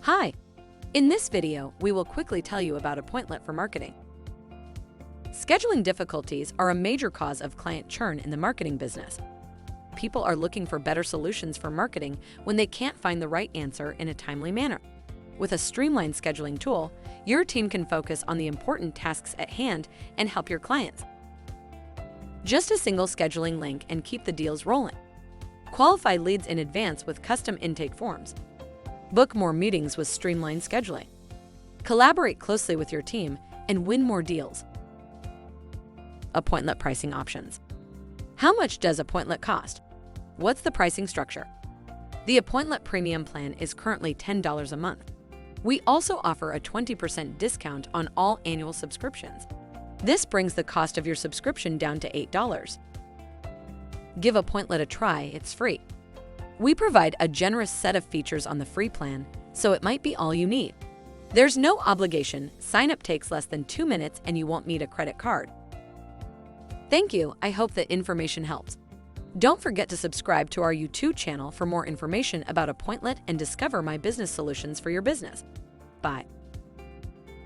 Hi! In this video, we will quickly tell you about Appointlet for marketing. Scheduling difficulties are a major cause of client churn in the marketing business. People are looking for better solutions for marketing when they can't find the right answer in a timely manner. With a streamlined scheduling tool, your team can focus on the important tasks at hand and help your clients. Just a single scheduling link and keep the deals rolling. Qualify leads in advance with custom intake forms. Book more meetings with streamlined scheduling. Collaborate closely with your team and win more deals. Appointlet pricing options. How much does Appointlet cost? What's the pricing structure? The Appointlet Premium plan is currently $10 a month. We also offer a 20% discount on all annual subscriptions. This brings the cost of your subscription down to $8. Give Appointlet a try, it's free. We provide a generous set of features on the free plan, so it might be all you need. There's no obligation, sign-up takes less than 2 minutes and you won't need a credit card. Thank you, I hope that information helps. Don't forget to subscribe to our YouTube channel for more information about Appointlet and discover my business solutions for your business. Bye.